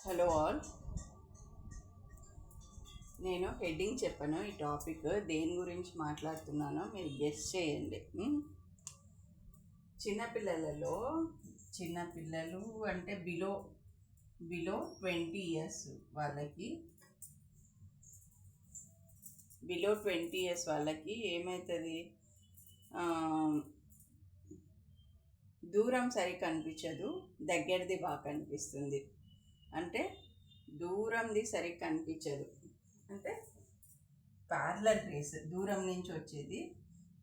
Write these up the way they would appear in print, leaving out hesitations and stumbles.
Hello all. నేను heading చెప్పను. ఈ టాపిక్ దేని గురించి మాట్లాడుతున్నానో మీరు గెస్ చేయండి. చిన్నపిల్లలు అంటే బిలో 20 ఇయర్స్ వాళ్ళకి ఏమవుతుంది, దూరం సరిగ్గా కనిపించదు, దగ్గరది బాగా కనిపిస్తుంది. అంటే దూరంది సరిగ్గా కనిపించదు, అంటే ప్యారలల్ రేస్, దూరం నుంచి వచ్చేది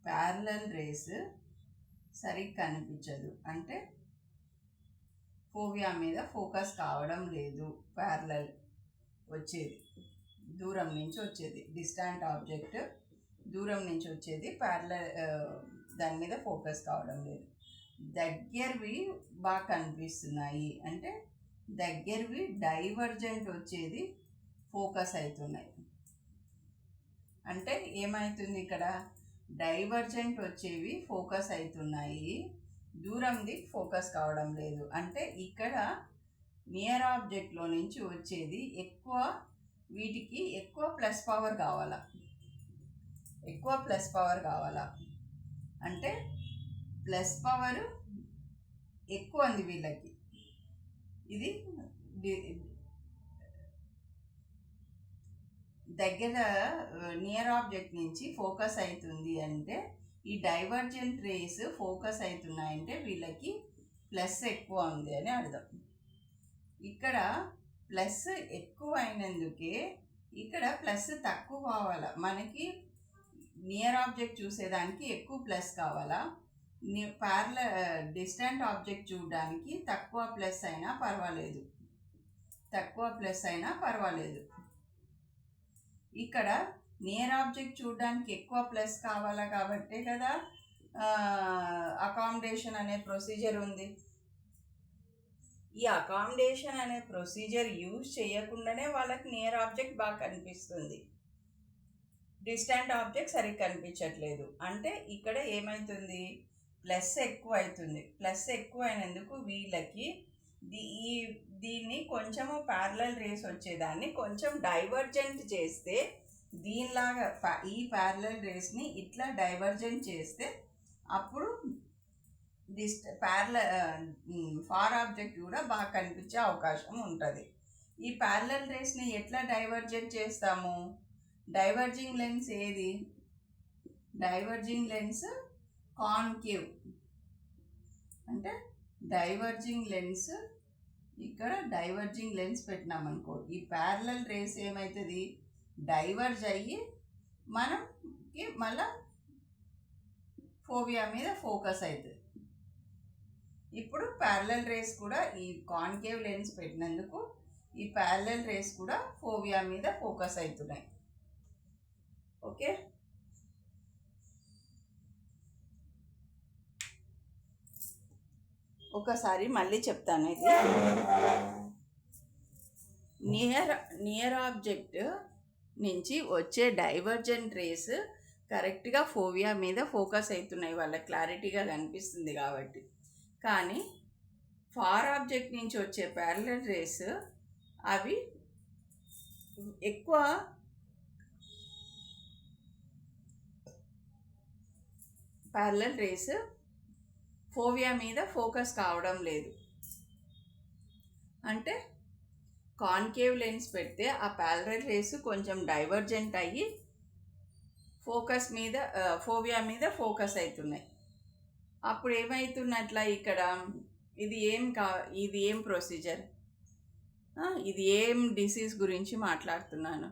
ప్యారలల్ రేస్ సరిగ్గా కనిపించదు, అంటే ఫోవియా మీద ఫోకస్ కావడం లేదు. ప్యారలల్ వచ్చేది, దూరం నుంచి వచ్చేది, డిస్టాంట్ ఆబ్జెక్ట్ దూరం నుంచి వచ్చేది ప్యారలల్, దాని మీద ఫోకస్ కావడం లేదు. దగ్గరవి బాగా కనిపిస్తున్నాయి, అంటే దగ్గరవి డైవర్జెంట్ వచ్చేది ఫోకస్ అవుతున్నాయి. అంటే ఏమవుతుంది, ఇక్కడ డైవర్జెంట్ వచ్చేవి ఫోకస్ అవుతున్నాయి, దూరంది ఫోకస్ కావడం లేదు. అంటే ఇక్కడ నియర్ ఆబ్జెక్ట్లో నుంచి వచ్చేది ఎక్కువ, వీటికి ఎక్కువ ప్లస్ పవర్ కావాలా, అంటే ప్లస్ పవర్ ఎక్కువ ఉంది వీళ్ళకి. ఇది దగ్గర నియర్ ఆబ్జెక్ట్ నుంచి ఫోకస్ అవుతుంది, అంటే ఈ డైవర్జెంట్ రేస్ ఫోకస్ అవుతున్నాయంటే వీళ్ళకి ప్లస్ ఎక్కువ ఉంది అని అర్థం. ఇక్కడ ప్లస్ ఎక్కువ అయినందుకే ఇక్కడ ప్లస్ తక్కువ కావాలా, మనకి నియర్ ఆబ్జెక్ట్ చూసేదానికి ఎక్కువ ప్లస్ కావాలా, డిస్టెంట్ ఆబ్జెక్ట్ చూడడానికి తక్కువ ప్లస్ అయినా పర్వాలేదు. ఇక్కడ నియర్ ఆబ్జెక్ట్ చూడడానికి ఎక్కువ ప్లస్ కావాలా కాబట్టే కదా అకామిడేషన్ అనే ప్రొసీజర్ ఉంది. ఈ అకామిడేషన్ అనే ప్రొసీజర్ యూజ్ చేయకుండానే వాళ్ళకి నియర్ ఆబ్జెక్ట్ బాగా కనిపిస్తుంది, డిస్టెంట్ ఆబ్జెక్ట్ సరిగ్గా కనిపించట్లేదు. అంటే ఇక్కడ ఏమవుతుంది, ప్లస్ ఎక్కువ అవుతుంది. ప్లస్ ఎక్కువ అయినందుకు వీళ్ళకి దీన్ని కొంచెము ప్యారలల్ రేస్ వచ్చేదాన్ని కొంచెం డైవర్జెంట్ చేస్తే, దీనిలాగా ఈ ప్యారలల్ రేస్ని ఇట్లా డైవర్జెంట్ చేస్తే అప్పుడు ఫార్ ఆబ్జెక్ట్ కూడా బాగా కనిపించే అవకాశం ఉంటుంది. ఈ ప్యారలల్ రేస్ని ఎట్లా డైవర్జెంట్ చేస్తాము, డైవర్జింగ్ లెన్స్ ఏది, డైవర్జింగ్ లెన్స్ కాన్కేవ్, అంటే డైవర్జింగ్ లెన్స్, ఇక్కడ డైవర్జింగ్ లెన్స్ పెట్టినామనుకో, ఈ ప్యారలల్ రేస్ ఏమవుతుంది, డైవర్జ్ అయ్యి మనకి మళ్ళా ఫోవియా మీద ఫోకస్ అవుతుంది. ఇప్పుడు ప్యారలల్ రేస్ కూడా, ఈ కాన్కేవ్ లెన్స్ పెట్టినందుకు ఈ ప్యారలల్ రేస్ కూడా ఫోవియా మీద ఫోకస్ అవుతున్నాయి. ఓకే, ఒకసారి మళ్ళీ చెప్తాను. ఇది నియర్ ఆబ్జెక్ట్ నుంచి వచ్చే డైవర్జెంట్ రేస్ కరెక్ట్గా ఫోవియా మీద ఫోకస్ అవుతున్నాయి, వాళ్ళకి క్లారిటీగా కనిపిస్తుంది కాబట్టి. కానీ ఫార్ ఆబ్జెక్ట్ నుంచి వచ్చే ప్యారలల్ రేస్ అవి ఎక్కువ ప్యారలల్ రేస్ ఫోవియా మీద ఫోకస్ కావడం లేదు. అంటే కాన్కేవ్ లెన్స్ పెడితే ఆ ప్యారలల్ రేస్ కొంచెం డైవర్జెంట్ అయ్యి ఫోవియా మీద ఫోకస్ అవుతున్నాయి. అప్పుడు ఏమవుతున్నట్ల, ఇక్కడ ఇది ఏం ప్రొసీజర్, ఇది ఏం డిసీజ్ గురించి మాట్లాడుతున్నాను,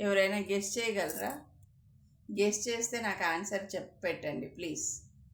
ఎవరైనా గెస్ చేయగలరా? గెస్ చేస్తే నాకు ఆన్సర్ పెట్టండి ప్లీజ్.